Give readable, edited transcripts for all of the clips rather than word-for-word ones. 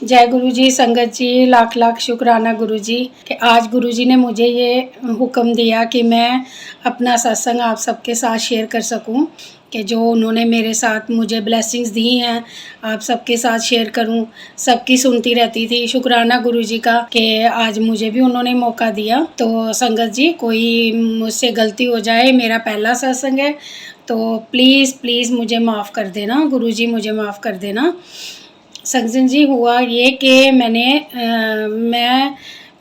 जय गुरु जी। संगत जी, लाख लाख शुक्राना गुरु जी कि आज गुरु जी ने मुझे ये हुक्म दिया कि मैं अपना सत्संग आप सबके साथ शेयर कर सकूं, कि जो उन्होंने मेरे साथ मुझे ब्लेसिंग्स दी हैं आप सबके साथ शेयर करूं। सबकी सुनती रहती थी। शुक्राना गुरु जी का कि आज मुझे भी उन्होंने मौका दिया। तो संगत जी, कोई मुझसे गलती हो जाए, मेरा पहला सत्संग है तो प्लीज़ प्लीज़ मुझे माफ़ कर देना गुरु जी, मुझे माफ़ कर देना। संगत जी, हुआ ये कि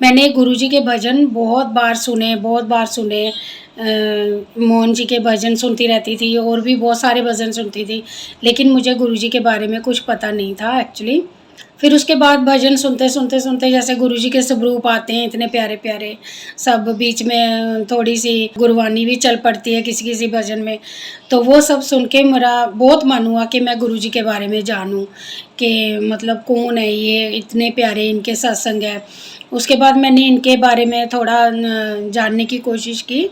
मैंने गुरुजी के भजन बहुत बार सुने, बहुत बार सुने। मोहन जी के भजन सुनती रहती थी और भी बहुत सारे भजन सुनती थी, लेकिन मुझे गुरुजी के बारे में कुछ पता नहीं था एक्चुअली। फिर उसके बाद भजन सुनते जैसे गुरुजी के स्वरूप आते हैं इतने प्यारे प्यारे, सब बीच में थोड़ी सी गुरबानी भी चल पड़ती है किसी किसी भजन में। तो वो सब सुन के मेरा बहुत मन हुआ कि मैं गुरुजी के बारे में जानूं कि मतलब कौन है ये, इतने प्यारे इनके सत्संग है। उसके बाद मैंने इनके बारे में थोड़ा जानने की कोशिश की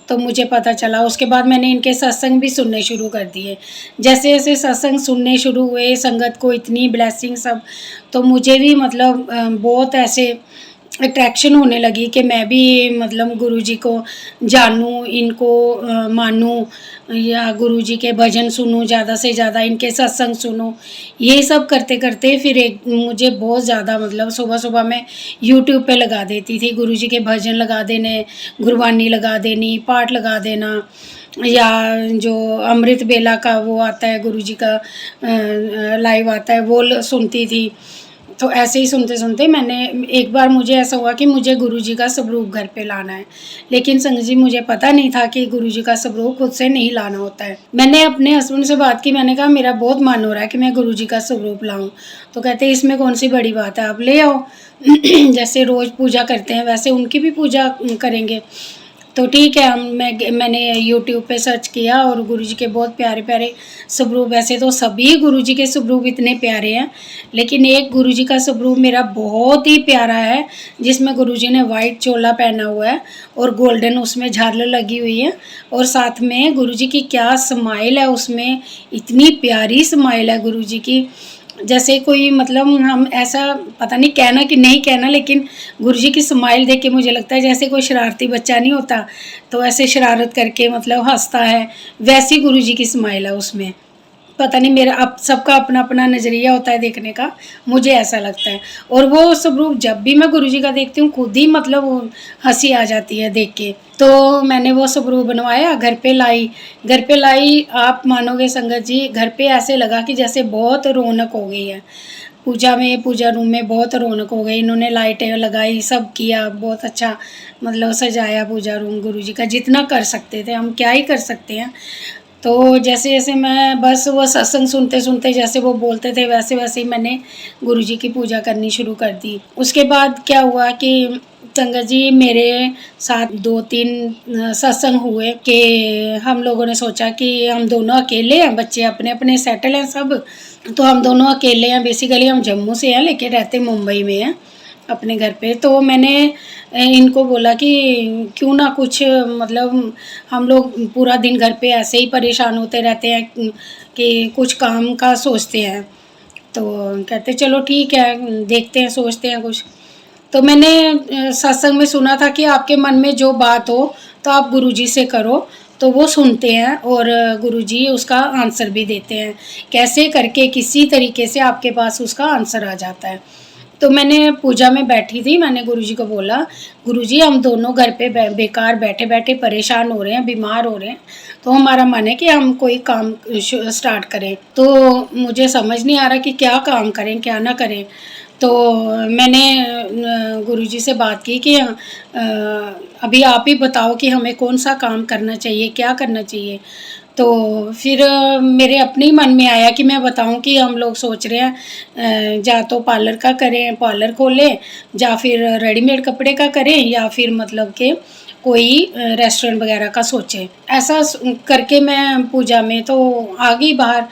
तो मुझे पता चला। उसके बाद मैंने इनके सत्संग भी सुनने शुरू कर दिए। जैसे जैसे सत्संग सुनने शुरू हुए, संगत को इतनी ब्लेसिंग सब, तो मुझे भी मतलब बहुत ऐसे अट्रैक्शन होने लगी कि मैं भी मतलब गुरुजी को जानूं, इनको मानूं, या गुरुजी के भजन सुनूं, ज़्यादा से ज़्यादा इनके सत्संग सुनूं। ये सब करते करते फिर एक मुझे बहुत ज़्यादा मतलब सुबह सुबह मैं यूट्यूब पे लगा देती थी, गुरुजी के भजन लगा देने, गुरबानी लगा देनी, पाठ लगा देना, या जो अमृत बेला का वो आता है गुरुजी का लाइव आता है वो सुनती थी। तो ऐसे ही सुनते सुनते मैंने एक बार मुझे ऐसा हुआ कि मुझे गुरुजी का स्वरूप घर पे लाना है, लेकिन संगत जी मुझे पता नहीं था कि गुरुजी का स्वरूप खुद से नहीं लाना होता है। मैंने अपने हस्बैंड से बात की, मैंने कहा मेरा बहुत मन हो रहा है कि मैं गुरुजी का स्वरूप लाऊं। तो कहते हैं इसमें कौन सी बड़ी बात है, आप ले आओ। जैसे रोज़ पूजा करते हैं वैसे उनकी भी पूजा करेंगे। तो ठीक है, मैंने यूट्यूब पे सर्च किया और गुरुजी के बहुत प्यारे प्यारे स्वरूप, वैसे तो सभी गुरुजी के स्वरूप इतने प्यारे हैं, लेकिन एक गुरुजी का स्वरूप मेरा बहुत ही प्यारा है, जिसमें गुरुजी ने वाइट चोला पहना हुआ है और गोल्डन उसमें झालर लगी हुई है, और साथ में गुरुजी की क्या स्माइल है, उसमें इतनी प्यारी स्माइल है गुरुजी की। जैसे कोई मतलब हम ऐसा पता नहीं कहना कि नहीं कहना, लेकिन गुरुजी की स्माइल देख के मुझे लगता है जैसे कोई शरारती बच्चा नहीं होता तो ऐसे शरारत करके मतलब हंसता है, वैसी गुरुजी की स्माइल है उसमें। पता नहीं, मेरा अब सबका अपना अपना नज़रिया होता है देखने का, मुझे ऐसा लगता है। और वो स्वरूप जब भी मैं गुरुजी का देखती हूँ खुद ही मतलब हंसी आ जाती है देख के। तो मैंने वो स्वरूप बनवाया, घर पे लाई। घर पे लाई, आप मानोगे संगत जी, घर पे ऐसे लगा कि जैसे बहुत रौनक हो गई है। पूजा में, पूजा रूम में बहुत रौनक हो गई। इन्होंने लाइटें लगाई, सब किया, बहुत अच्छा मतलब सजाया पूजा रूम गुरुजी का। जितना कर सकते थे हम, क्या ही कर सकते हैं। तो जैसे जैसे मैं बस वो सत्संग सुनते सुनते जैसे वो बोलते थे वैसे वैसे ही मैंने गुरुजी की पूजा करनी शुरू कर दी। उसके बाद क्या हुआ कि संगत जी, मेरे साथ 2-3 सत्संग हुए कि हम लोगों ने सोचा कि हम दोनों अकेले हैं, बच्चे अपने अपने सेटल हैं सब, तो हम दोनों अकेले हैं। बेसिकली हम जम्मू से हैं लेकिन रहते मुंबई में हैं अपने घर पे। तो मैंने इनको बोला कि क्यों ना कुछ मतलब हम लोग पूरा दिन घर पे ऐसे ही परेशान होते रहते हैं कि कुछ काम का सोचते हैं। तो कहते चलो ठीक है, देखते हैं, सोचते हैं कुछ। तो मैंने सत्संग में सुना था कि आपके मन में जो बात हो तो आप गुरुजी से करो, तो वो सुनते हैं और गुरुजी उसका आंसर भी देते हैं। कैसे करके किसी तरीके से आपके पास उसका आंसर आ जाता है। तो मैंने पूजा में बैठी थी, मैंने गुरुजी को बोला, गुरुजी हम दोनों घर पे बेकार बैठे बैठे परेशान हो रहे हैं, बीमार हो रहे हैं, तो हमारा मन है कि हम कोई काम स्टार्ट करें। तो मुझे समझ नहीं आ रहा कि क्या काम करें क्या ना करें। तो मैंने गुरुजी से बात की कि अभी आप ही बताओ कि हमें कौन सा काम करना चाहिए, क्या करना चाहिए। तो फिर मेरे अपने ही मन में आया कि मैं बताऊं कि हम लोग सोच रहे हैं या तो पार्लर का करें, पार्लर खोलें, या फिर रेडीमेड कपड़े का करें, या फिर मतलब कि कोई रेस्टोरेंट वगैरह का सोचें। ऐसा करके मैं पूजा में तो आ गई, बाहर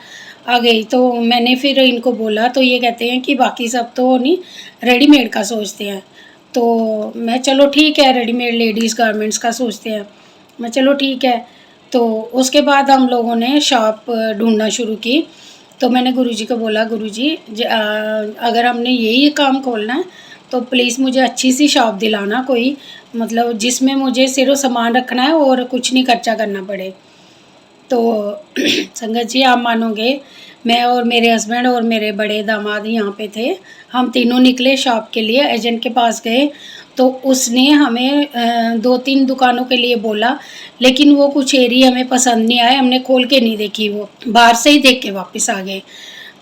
आ गई। तो मैंने फिर इनको बोला तो ये कहते हैं कि बाकी सब तो नहीं, रेडीमेड का सोचते हैं। तो मैं चलो ठीक है, रेडीमेड लेडीज़ गारमेंट्स का सोचते हैं। मैं चलो ठीक है। तो उसके बाद हम लोगों ने शॉप ढूंढना शुरू की तो मैंने गुरुजी को बोला, गुरुजी अगर हमने यही काम खोलना है तो प्लीज़ मुझे अच्छी सी शॉप दिलाना, कोई मतलब जिसमें मुझे सिर्फ सामान रखना है और कुछ नहीं खर्चा करना पड़े। तो संगत जी आप मानोगे, मैं और मेरे हस्बैंड और मेरे बड़े दामाद यहाँ पे थे, हम तीनों निकले शॉप के लिए, एजेंट के पास गए तो उसने हमें 2-3 दुकानों के लिए बोला, लेकिन वो कुछ एरिया हमें पसंद नहीं आए, हमने खोल के नहीं देखी, वो बाहर से ही देख के वापस आ गए।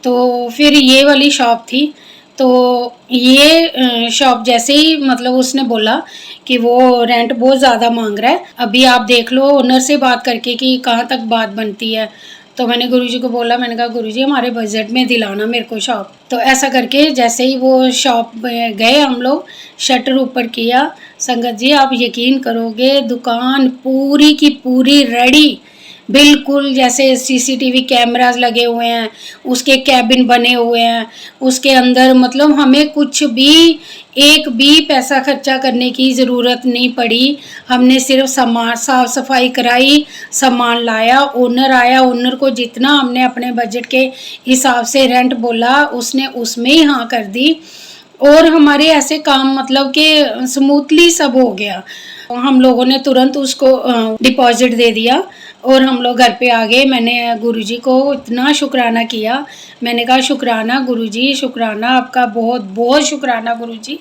तो फिर ये वाली शॉप थी, तो ये शॉप जैसे ही मतलब उसने बोला कि वो रेंट बहुत ज़्यादा मांग रहा है, अभी आप देख लो ओनर से बात करके कि कहाँ तक बात बनती है। तो मैंने गुरुजी को बोला, मैंने कहा गुरुजी हमारे बजट में दिलाना मेरे को शॉप। तो ऐसा करके जैसे ही वो शॉप गए हम लोग, शटर ऊपर किया, संगत जी आप यकीन करोगे दुकान पूरी की पूरी रेडी, बिल्कुल जैसे सीसीटीवी कैमरास लगे हुए हैं, उसके कैबिन बने हुए हैं, उसके अंदर मतलब हमें कुछ भी एक भी पैसा खर्चा करने की ज़रूरत नहीं पड़ी। हमने सिर्फ सामान साफ़ सफाई कराई, सामान लाया, ओनर आया, ओनर को जितना हमने अपने बजट के हिसाब से रेंट बोला उसने उसमें ही हाँ कर दी, और हमारे ऐसे काम मतलब कि स्मूथली सब हो गया। हम लोगों ने तुरंत उसको डिपॉजिट दे दिया और हम लोग घर पे आ गए। मैंने गुरुजी को इतना शुक्राना किया, मैंने कहा शुक्राना गुरुजी, शुक्राना आपका, बहुत बहुत शुक्राना गुरुजी,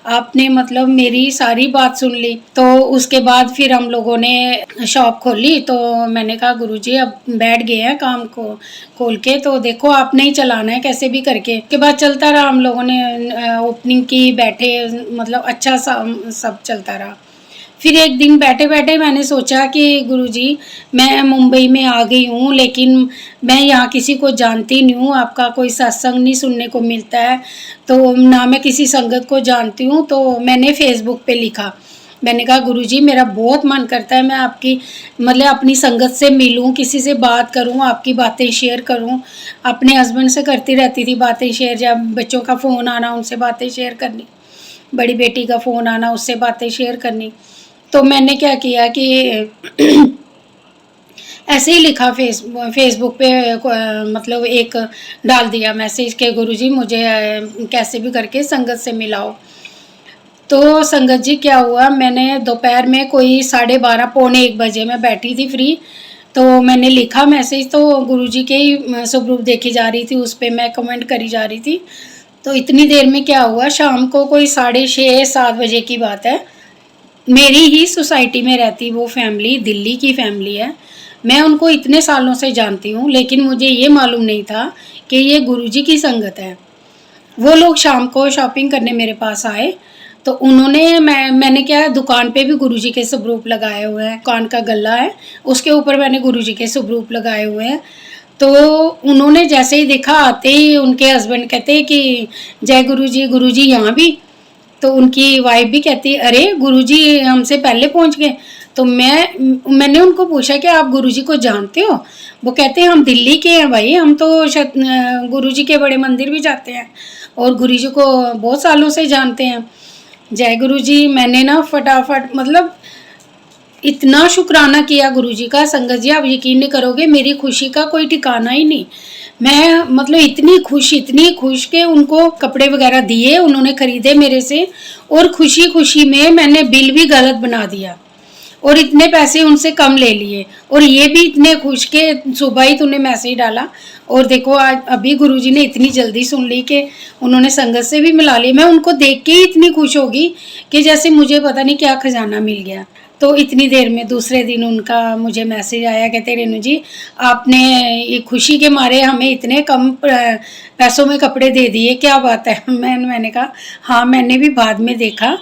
आपने मतलब मेरी सारी बात सुन ली। तो उसके बाद फिर हम लोगों ने शॉप खोली, तो मैंने कहा गुरुजी अब बैठ गए हैं काम को खोल के, तो देखो आपने ही चलाना है कैसे भी करके। उसके बाद चलता रहा, हम लोगों ने ओपनिंग की, बैठे, मतलब अच्छा सा सब चलता रहा। फिर एक दिन बैठे बैठे मैंने सोचा कि गुरुजी मैं मुंबई में आ गई हूँ, लेकिन मैं यहाँ किसी को जानती नहीं हूँ, आपका कोई सत्संग नहीं सुनने को मिलता है, तो ना मैं किसी संगत को जानती हूँ। तो मैंने फेसबुक पे लिखा, मैंने कहा गुरुजी मेरा बहुत मन करता है मैं आपकी मतलब अपनी संगत से मिलूं, किसी से बात करूं, आपकी बातें शेयर करूं। अपने हस्बैंड से करती रहती थी बातें शेयर, जब बच्चों का फ़ोन आना उनसे बातें शेयर करनी, बड़ी बेटी का फ़ोन आना उससे बातें शेयर करनी। तो मैंने क्या किया कि ऐसे ही लिखा फेसबुक पे, मतलब एक डाल दिया मैसेज के गुरुजी मुझे कैसे भी करके संगत से मिलाओ। तो संगत जी क्या हुआ, मैंने दोपहर में कोई 12:30 पौने 1 बजे मैं बैठी थी फ्री, तो मैंने लिखा मैसेज, तो गुरुजी के ही स्वरूप देखी जा रही थी, उस पर मैं कमेंट करी जा रही थी। तो इतनी देर में क्या हुआ, शाम को कोई 6:30-7 बजे की बात है, मेरी ही सोसाइटी में रहती वो फैमिली, दिल्ली की फैमिली है, मैं उनको इतने सालों से जानती हूँ, लेकिन मुझे ये मालूम नहीं था कि ये गुरुजी की संगत है। वो लोग शाम को शॉपिंग करने मेरे पास आए, तो उन्होंने मैंने क्या दुकान पे भी गुरुजी के स्वरूप लगाए हुए हैं, दुकान का गला है उसके ऊपर मैंने गुरुजी के स्वरूप लगाए हुए हैं। तो उन्होंने जैसे ही देखा, आते ही उनके हस्बैंड कहते हैं कि जय गुरुजी, गुरुजी यहाँ भी। तो उनकी वाइफ भी कहती है अरे गुरुजी हमसे पहले पहुंच गए। तो मैंने उनको पूछा कि आप गुरुजी को जानते हो? वो कहते हैं हम दिल्ली के हैं भाई, हम तो गुरुजी के बड़े मंदिर भी जाते हैं और गुरुजी को बहुत सालों से जानते हैं। जय गुरुजी, मैंने ना फटाफट मतलब इतना शुक्राना किया गुरुजी का, संगत जी आप यकीन नहीं करोगे मेरी खुशी का कोई ठिकाना ही नहीं। मैं मतलब इतनी खुश के उनको कपड़े वगैरह दिए, उन्होंने खरीदे मेरे से, और खुशी खुशी में मैंने बिल भी गलत बना दिया और इतने पैसे उनसे कम ले लिए, और ये भी इतने खुश के सुबह ही तूने मैसेज डाला, और देखो आज अभी गुरुजी ने इतनी जल्दी सुन ली कि उन्होंने संगत से भी मिला ली। मैं उनको देख के ही इतनी खुश होगी कि जैसे मुझे पता नहीं क्या खजाना मिल गया। तो इतनी देर में दूसरे दिन उनका मुझे मैसेज आया, कहते रेणु जी आपने ये खुशी के मारे हमें इतने कम पैसों में कपड़े दे दिए, क्या बात है? मैंने कहा हाँ मैंने भी बाद में देखा,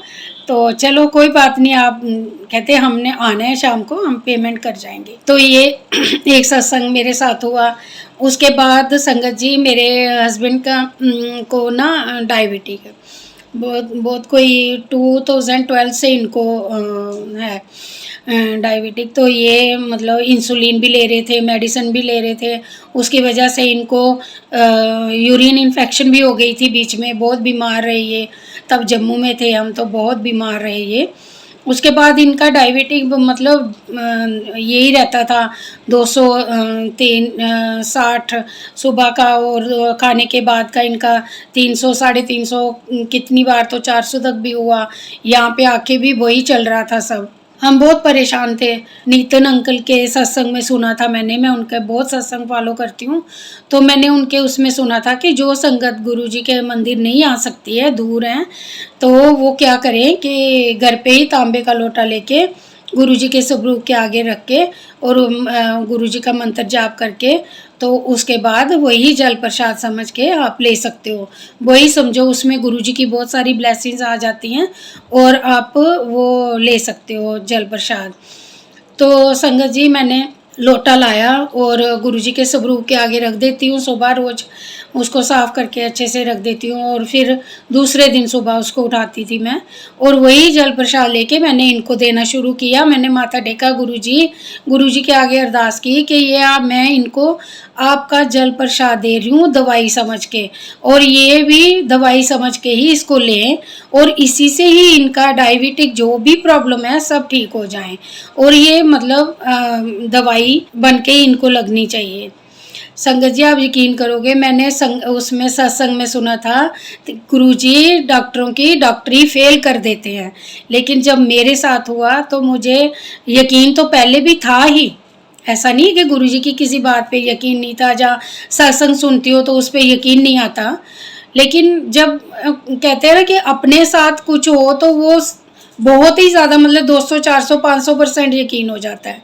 तो चलो कोई बात नहीं, आप कहते हमने आना है शाम को, हम पेमेंट कर जाएंगे। तो ये एक सत्संग मेरे साथ हुआ। उसके बाद संगत जी मेरे हस्बैंड का को ना डायबिटिक बहुत बहुत कोई 2012 से इनको है डायबिटिक। तो ये मतलब इंसुलिन भी ले रहे थे, मेडिसिन भी ले रहे थे, उसकी वजह से इनको यूरिन इन्फेक्शन भी हो गई थी बीच में, बहुत बीमार रहे ये, तब जम्मू में थे हम, तो बहुत बीमार रहे ये। उसके बाद इनका डायबिटिक मतलब यही रहता था 200 60 सुबह का, और खाने के बाद का इनका 300 350, कितनी बार तो 400 तक भी हुआ। यहाँ पे आके भी वही चल रहा था सब। हम बहुत परेशान थे। नितिन अंकल के सत्संग में सुना था मैंने, मैं उनके बहुत सत्संग फॉलो करती हूँ, तो मैंने उनके उसमें सुना था कि जो संगत गुरुजी के मंदिर नहीं आ सकती है, दूर हैं, तो वो क्या करें कि घर पे ही तांबे का लोटा लेके गुरुजी के स्वरूप के आगे रख के और गुरुजी का मंत्र जाप करके, तो उसके बाद वही जल प्रसाद समझ के आप ले सकते हो। वही समझो उसमें गुरुजी की बहुत सारी ब्लेसिंग्स आ जाती हैं और आप वो ले सकते हो जल प्रसाद। तो संगत जी मैंने लोटा लाया और गुरुजी के स्वरूप के आगे रख देती हूँ सुबह रोज़, उसको साफ़ करके अच्छे से रख देती हूँ, और फिर दूसरे दिन सुबह उसको उठाती थी मैं, और वही जल प्रसाद लेके मैंने इनको देना शुरू किया। मैंने माथा टेका गुरुजी के आगे अरदास की कि ये मैं इनको आपका जल प्रसाद दे रही हूँ दवाई समझ के, और ये भी दवाई समझ के ही इसको लें, और इसी से ही इनका डायबिटिक जो भी प्रॉब्लम है सब ठीक हो जाएं, और ये मतलब दवाई बन के इनको लगनी चाहिए। संगत जी आप यकीन करोगे, मैंने उसमें सत्संग में सुना था गुरुजी डॉक्टरों की डॉक्टरी फेल कर देते हैं, लेकिन जब मेरे साथ हुआ तो मुझे यकीन तो पहले भी था ही। ऐसा नहीं है कि गुरुजी की किसी बात पे यकीन नहीं था, जहाँ सत्संग सुनती हो तो उस पर यकीन नहीं आता, लेकिन जब कहते हैं ना कि अपने साथ कुछ हो तो वो बहुत ही ज़्यादा मतलब 200 400 500% यकीन हो जाता है।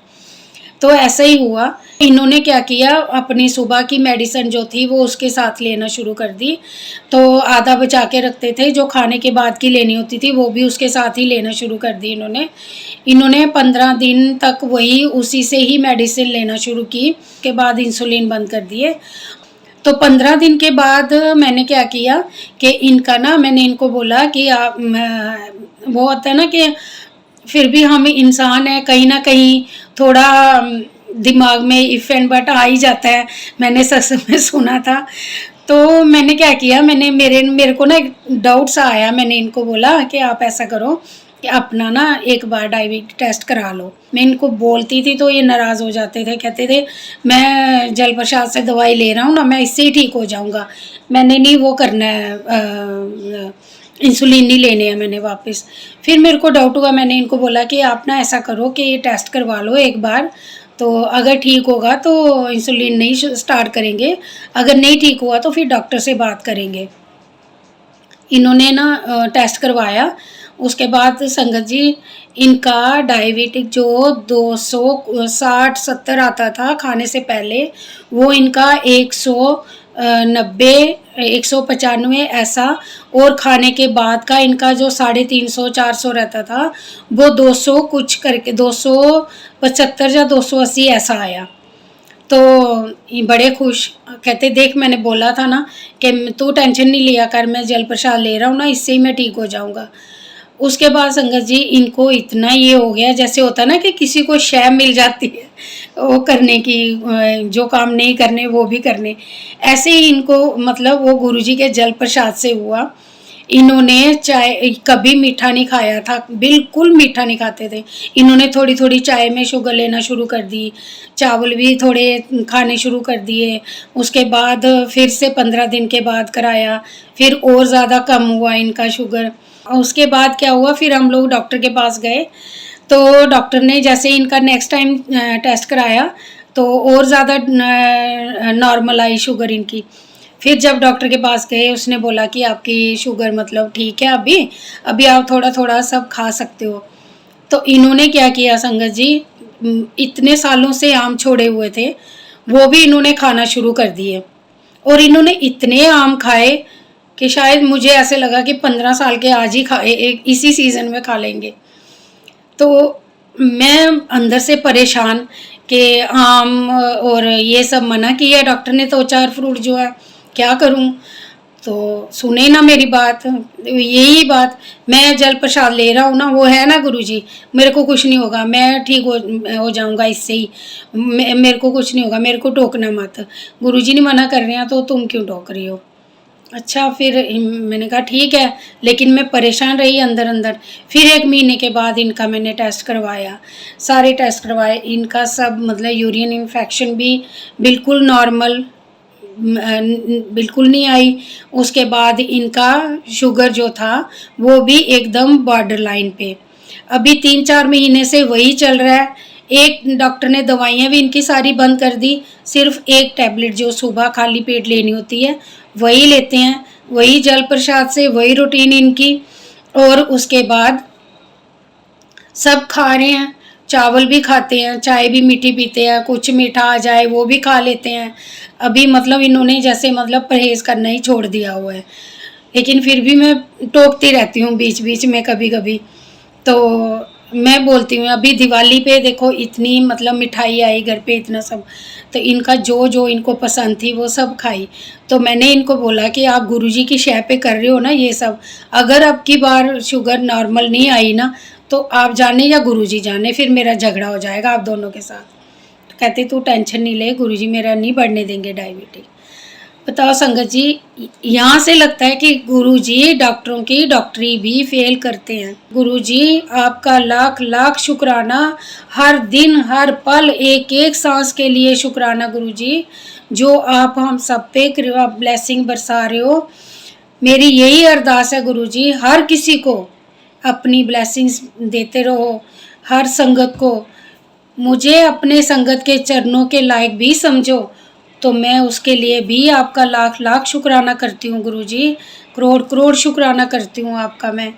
तो ऐसा ही हुआ। इन्होंने क्या किया, अपनी सुबह की मेडिसिन जो थी वो उसके साथ लेना शुरू कर दी, तो आधा बचा के रखते थे, जो खाने के बाद की लेनी होती थी वो भी उसके साथ ही लेना शुरू कर दी इन्होंने 15 दिन तक वही उसी से ही मेडिसिन लेना शुरू की, के बाद इंसुलिन बंद कर दिए। तो 15 दिन के बाद मैंने क्या किया कि इनका ना, मैंने इनको बोला कि आप वो होता है ना कि फिर भी हम इंसान हैं, कहीं ना कहीं थोड़ा दिमाग में इफ़ एंड बट आ ही जाता है, मैंने सत्संग में सुना था। तो मैंने क्या किया, मेरे को ना एक डाउट सा आया, मैंने इनको बोला कि आप ऐसा करो कि अपना ना एक बार डायबिटीज टेस्ट करा लो। मैं इनको बोलती थी तो ये नाराज़ हो जाते थे, कहते थे मैं जल प्रसाद से दवाई ले रहा हूँ ना, मैं इससे ही ठीक हो जाऊँगा, मैंने नहीं वो करना है, इंसुलिन नहीं लेने हैं मैंने वापस। फिर मेरे को डाउट हुआ, मैंने इनको बोला कि आप ना ऐसा करो कि ये टेस्ट करवा लो एक बार, तो अगर ठीक होगा तो इंसुलिन नहीं स्टार्ट करेंगे, अगर नहीं ठीक हुआ तो फिर डॉक्टर से बात करेंगे। इन्होंने ना टेस्ट करवाया, उसके बाद संगत जी इनका डायबिटिक जो 260-70 आता था खाने से पहले, वो इनका 190 195 ऐसा, और खाने के बाद का इनका जो 350-400 रहता था वो 200 कुछ करके 275 या 280 ऐसा आया। तो ये बड़े खुश, कहते देख मैंने बोला था ना कि तू टेंशन नहीं लिया कर, मैं जल प्रसाद ले रहा हूँ ना, इससे ही मैं ठीक हो जाऊँगा। उसके बाद संगत जी इनको इतना ये हो गया, जैसे होता ना कि किसी को शय मिल जाती है वो करने की, जो काम नहीं करने वो भी करने, ऐसे ही इनको मतलब वो गुरुजी के जल प्रसाद से हुआ। इन्होंने चाय कभी मीठा नहीं खाया था, बिल्कुल मीठा नहीं खाते थे। इन्होंने थोड़ी थोड़ी चाय में शुगर लेना शुरू कर दी, चावल भी थोड़े खाने शुरू कर दिए। उसके बाद फिर से 15 दिन के बाद कराया, फिर और ज़्यादा कम हुआ इनका शुगर। उसके बाद क्या हुआ, फिर हम लोग डॉक्टर के पास गए, तो डॉक्टर ने जैसे इनका नेक्स्ट टाइम टेस्ट कराया तो और ज़्यादा नॉर्मल आई शुगर इनकी। फिर जब डॉक्टर के पास गए उसने बोला कि आपकी शुगर मतलब ठीक है, अभी आप थोड़ा थोड़ा सब खा सकते हो। तो इन्होंने क्या किया संगत जी, इतने सालों से आम छोड़े हुए थे वो भी इन्होंने खाना शुरू कर दिए, और इन्होंने इतने आम खाए कि शायद मुझे ऐसे लगा कि 15 साल के आज ही खाए, इसी सीज़न में खा लेंगे। तो मैं अंदर से परेशान कि आम और ये सब मना किया डॉक्टर ने, तो 4 फ्रूट जो है क्या करूं, तो सुने ना मेरी बात, यही बात, मैं जल प्रसाद ले रहा हूँ ना, वो है ना गुरुजी, मेरे को कुछ नहीं होगा, मैं ठीक हो जाऊँगा इससे ही, मेरे को कुछ नहीं होगा, मेरे को टोकना मत, गुरुजी नहीं मना कर रहे हैं तो तुम क्यों टोक रही हो। अच्छा, फिर मैंने कहा ठीक है, लेकिन मैं परेशान रही अंदर अंदर। फिर 1 महीने के बाद इनका मैंने टेस्ट करवाया, सारे टेस्ट करवाए, इनका सब मतलब यूरिन इन्फेक्शन भी बिल्कुल नॉर्मल, बिल्कुल नहीं आई। उसके बाद इनका शुगर जो था वो भी एकदम बॉर्डर लाइन पे। अभी 3-4 महीने से वही चल रहा है। एक डॉक्टर ने दवाइयाँ भी इनकी सारी बंद कर दी, सिर्फ एक टैबलेट जो सुबह खाली पेट लेनी होती है वही लेते हैं, वही जल प्रसाद से वही रूटीन इनकी। और उसके बाद सब खा रहे हैं, चावल भी खाते हैं, चाय भी मीठी पीते हैं, कुछ मीठा आ जाए वो भी खा लेते हैं। अभी मतलब इन्होंने जैसे मतलब परहेज़ करना ही छोड़ दिया हुआ है, लेकिन फिर भी मैं टोकती रहती हूँ बीच बीच में कभी कभी। तो मैं बोलती हूँ अभी दिवाली पे देखो इतनी मतलब मिठाई आई घर पे, इतना सब, तो इनका जो जो इनको पसंद थी वो सब खाई। तो मैंने इनको बोला कि आप गुरुजी की शय पे कर रहे हो ना ये सब, अगर अब की बार शुगर नॉर्मल नहीं आई ना तो आप जाने या गुरुजी जाने, फिर मेरा झगड़ा हो जाएगा आप दोनों के साथ। तो कहती तू टेंशन नहीं ले, गुरुजी मेरा नहीं बढ़ने देंगे डायबिटीज। बताओ संगत जी, यहाँ से लगता है कि गुरुजी डॉक्टरों की डॉक्टरी भी फेल करते हैं। गुरुजी आपका लाख लाख शुक्राना, हर दिन हर पल एक एक सांस के लिए शुक्राना गुरुजी, जो आप हम सब पे ब्लेसिंग बरसा रहे हो। मेरी यही अरदास है गुरुजी, हर किसी को अपनी ब्लेसिंग्स देते रहो, हर संगत को। मुझे अपने संगत के चरणों के लायक भी समझो, तो मैं उसके लिए भी आपका लाख लाख शुक्राना करती हूँ गुरुजी, करोड़ करोड़ शुक्राना करती हूँ आपका मैं,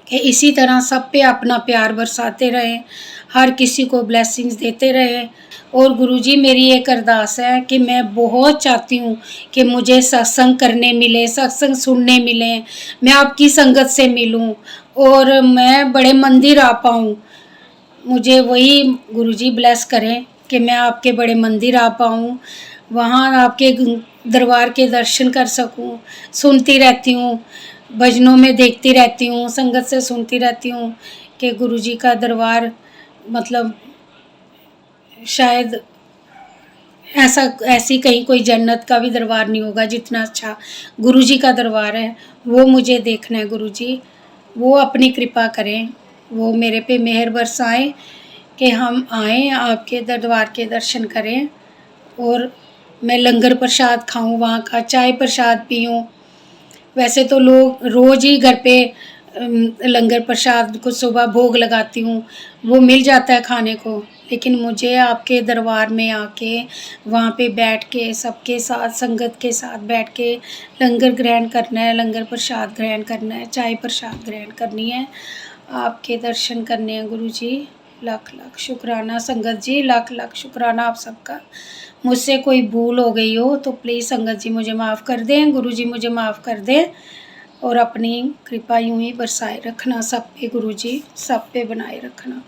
कि इसी तरह सब पे अपना प्यार बरसाते रहें, हर किसी को ब्लेसिंग्स देते रहें। और गुरुजी मेरी एक अरदास है कि मैं बहुत चाहती हूँ कि मुझे सत्संग करने मिले, सत्संग सुनने मिले, मैं आपकी संगत से मिलूँ और मैं बड़े मंदिर आ पाऊँ। मुझे वही गुरुजी ब्लेस करें कि मैं आपके बड़े मंदिर आ पाऊँ, वहाँ आपके दरबार के दर्शन कर सकूँ। सुनती रहती हूँ, भजनों में देखती रहती हूँ, संगत से सुनती रहती हूँ कि गुरुजी का दरबार मतलब शायद ऐसा ऐसी कहीं कोई जन्नत का भी दरबार नहीं होगा जितना अच्छा गुरुजी का दरबार है। वो मुझे देखना है गुरुजी, वो अपनी कृपा करें, वो मेरे पे मेहर बरसाएं कि हम आएँ आपके दरबार के दर्शन करें और मैं लंगर प्रसाद खाऊं, वहाँ का चाय प्रसाद पीऊँ। वैसे तो लोग रोज़ ही घर पे लंगर प्रसाद को सुबह भोग लगाती हूँ, वो मिल जाता है खाने को, लेकिन मुझे आपके दरबार में आके वहाँ पे बैठ के सबके साथ संगत के साथ बैठ के लंगर ग्रहण करना है, लंगर प्रसाद ग्रहण करना है, चाय प्रसाद ग्रहण करनी है, आपके दर्शन करने हैं गुरुजी। लाख लाख शुक्राना संगत जी, लाख लाख शुक्राना आप सबका। मुझसे कोई भूल हो गई हो तो प्लीज़ संगत जी मुझे माफ़ कर दें, गुरुजी मुझे माफ़ कर दें और अपनी कृपा यूं ही बरसाए रखना सब पे गुरुजी, सब पे बनाए रखना।